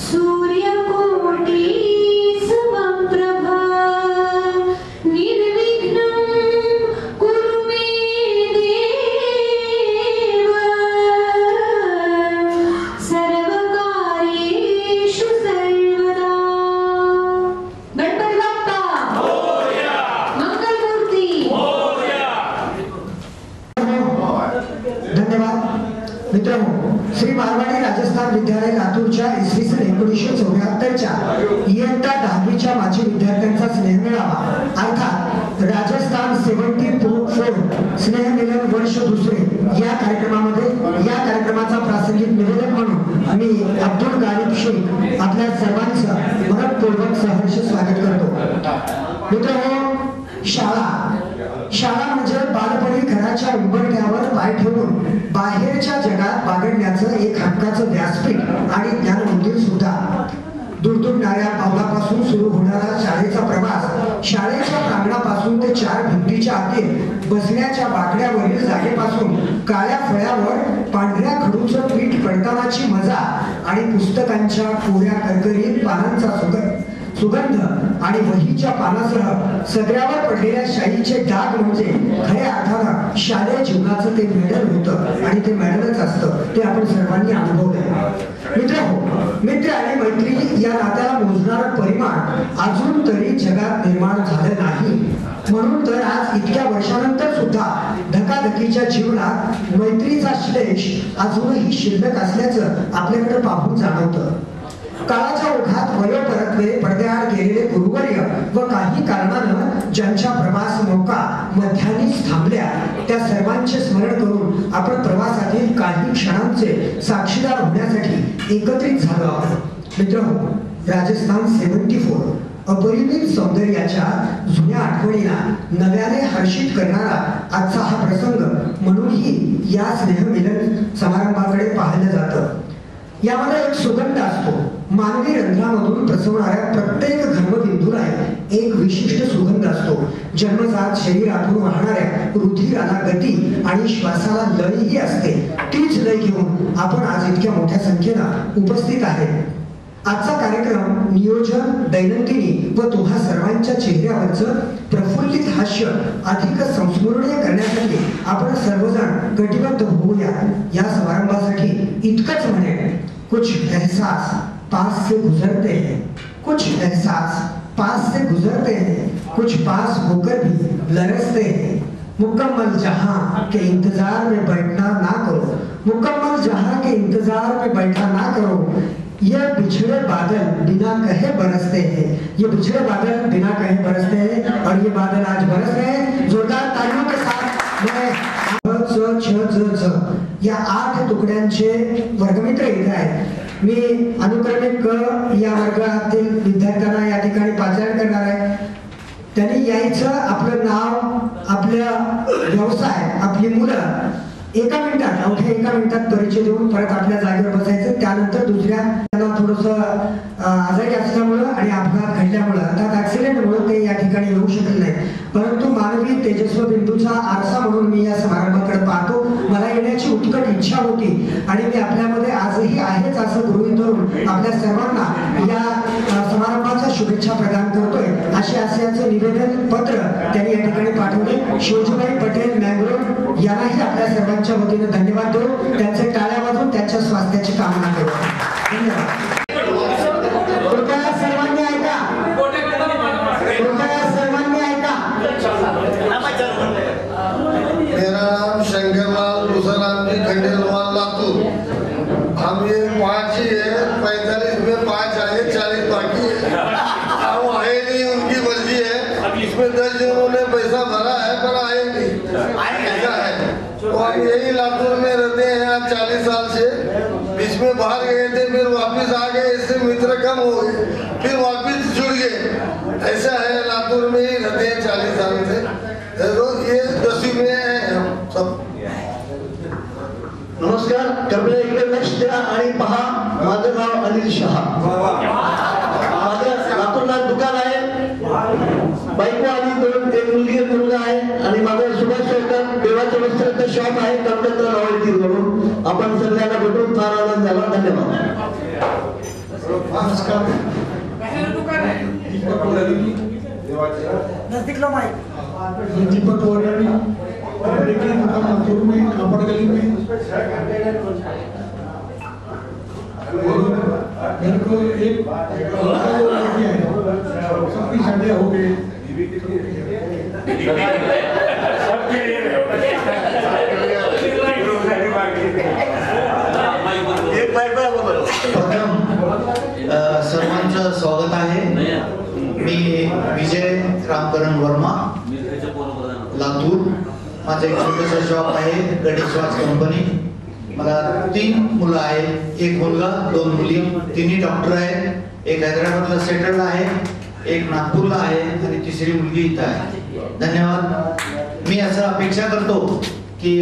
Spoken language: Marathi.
सूर्यकोटि समप्रभा निर्विघ्नं कुरु मे देव सर्वकार्येषु सर्वदा। गणपती बाप्पा मोरया, मंगलमूर्ती मोरया। धन्यवाद मित्रांनो। श्री मारवाडी राजस्थान विद्यालय लातूरच्या इसवी सन 1974च्या इयत्ता 10वीच्या माजी विद्यार्थ्यांचा स्नेहमेळावा अर्थात राजस्थान 74 स्नेहमिलन वर्ष दुसरे या कार्यक्रमाचा प्रासंगिक निवेदक म्हणून मी अब्दुल गालिब शेख आपल्या सर्वांचं मनपूर्वक सहर्ष स्वागत करतो। मित्रांनो, शाळा म्हणजे बालपणी घराच्या उंबरठ्यावर पाय ठेवून बाहेरच्या जगात बागडण्याचं एक हक्काचं व्यासपीठ आणि ज्ञान मंदिर सुद्धा। दुरदुरणाऱ्या पावलापासून सुरू होणारा शाळेचा प्रवास, शाळेच्या प्रांगणापासून ते 4 भिंतीच्या आतील बसण्याच्या बाकड्यावरील जागेपासून काळ्या फळ्यावर पांढऱ्या खडूचं पीठ पडतानाची मजा आणि पुस्तकांच्या कोऱ्या करकरीत पानांचा सुगंध आणि वहीच्या पानासह सगळ्यावर पडलेल्या शाईचे डाग म्हणजे खऱ्या अर्थानं शालेय जीवनाचं ते मेडल होतं आणि ते मेडलच असतं, ते आपण सर्वांनी अनुभवलंय। मित्र आणि मैत्री या नात्याला मोजणारं परिमाण अजून तरी जगात निर्माण झालं नाही। म्हणून तर आज इतक्या वर्षानंतर सुद्धा धकाधकीच्या जीवनात मैत्रीचा श्लेष अजूनही शिल्लक असल्याचं आपल्याकडे पाहून जाणवतं। काळाच्या ओघात वयोपरत्वे पडद्याआड गेलेले गुरुवर्य व काही कारणानं ज्यांच्या प्रवास नौका मध्यानीच थांबल्या त्या सर्वांचे स्मरण करून आपण प्रवासातील काही क्षणांचे साक्षीदार होण्यासाठी एकत्रित झालो आहोत। मित्रांनो, राजस्थान 74 अपरिमित सौंदर्याच्या जुन्या आठवणीला नव्याने हर्षित करणारा आजचा हा प्रसंग म्हणूनही या स्नेहमिलन समारंभाकडे पाहिलं जातं। यामध्ये एक सुगंध असतो। मानवी रंध्रामधून प्रसवणाऱ्या प्रत्येक घर्मबिंदूला एक विशिष्ट सुगंध असतो। जन्मजात शरीरातून वाहणाऱ्या रुधिराला गती आणि श्वासाला लयही असते। तीच लय घेऊन आपण आज इतक्या मोठ्या संख्येनं उपस्थित आहे। आजचा कार्यक्रम नियोजन, दैनंदिनी व तुम्हा सर्वांच्या चेहऱ्यावरचं प्रफुल्लित हास्य अधिक संस्मरणीय करण्यासाठी आपण सर्वजण कटिबद्ध होऊया। या समारंभासाठी इतकंच म्हणेन, कुछ एहसास पास से गुजरते हैं, कुछ एहसास पास से गुजरते हैं, कुछ पास होकर भी लरसते हैं। मुकम्मल जहां के इंतजार में बैठना ना करो, मुकम्मल जहां के इंतजार में बैठा ना करो। ये बिछड़े बादल बिना कहे बरसते हैं, ये बिछड़े बादल बिना कहे बरसते हैं और ये बादल आज बरस रहे हैं। जोरदार तालियों के साथ मैं या 8 तुकड्यांचे वर्गमित्र इथे आहेत। मी अनुक्रमे क या वर्गातील विद्यार्थ्यांना या ठिकाणी पाचारण करणार आहे। त्यांनी यायचं, आपलं नाव, आपला व्यवसाय, आपली मुलं अवघ्या 1 मिनिटात परिचय देऊन परत आपल्या जागेवर बसायचं। त्यानंतर दुसऱ्या त्यांना थोडंसं आजारी असल्यामुळं आणि अपघात घडल्यामुळं अर्थात ऍक्सिडेंटमुळे ते या ठिकाणी येऊ शकले नाही, परंतु मानवी तेजस्व बिंदूचा आरसा म्हणून मी या समारंभाकडे पाहतो। मला येण्याची उत्कट इच्छा होती आणि मी आपल्यामध्ये आजही आहेच असं गृहीत धरून आपल्या सर्वांना या समारंभाच्या शुभेच्छा प्रदान करतोय। असे असल्याचं निवेदन पत्र त्यांनी या ठिकाणी पाठवले। शिवजीभाई पटेल मँगलोर यांनाही आपल्या सर्वांच्या वतीने धन्यवाद देऊ, त्यांचे टाळ्या वाजवून त्यांच्या स्वास्थ्याची कामना करू। धन्यवाद। सर्वांनी ऐका, सर्वांनी ऐका। मेरा नाम शंकरलाल दूसराम जी खंडेलवाल लातूर। हम ये 5 ही है, 45 में 5 आए, 40 बाकी है। वो आए नहीं, उनकी मर्जी है। इसमें 10 जनों ने पैसा भरा है पर आए नहीं, ऐसा है। तो हम यही लातूर में रहते हैं आज 40 साल से। बीच में बाहर गए थे, फिर वापस आ गए, इससे मित्र कम हो गए, फिर वापस जुड़ गए। ऐसा है, लातूर में ही रहते हैं 40 साल से। तो ये 10वीं में है हम सब। नमस्कार, कृपया इकडे लक्ष द्या आणि पहा, माझं नाव अनिल शहा। माझं लातूरला दुकान आहे, बायको आणि 2 एक मुलगी एक मुलगा आहे आणि माझं सुभाष सरकार देवाचं वस्त्राचं शॉप आहे, कमलेश्वर नावाची म्हणून। आपण सगळ्यांना भेटून फार आनंद झाला। धन्यवाद। नमस्कार. दीपक वराडी अमेरिकी मुकाम लातूर में कापड़ गली में मेरे को एक लड़की है, सबकी शादियां हो गई. सर्वांचं स्वागत आहे. मी विजय रामकरण वर्मा, लातूर. माझं एक छोटंसं शॉप आहे, गणेश वॉच कंपनी. मला 3 मुलं आहेत, एक मुलगा 2 मुली. तिन्ही डॉक्टर आहेत. एक हैदराबादला सेटल्ड आहे, एक नागपूरला आहे आणि तिसरी मुलगी इथं आहे. धन्यवाद. मी असं अपेक्षा करतो की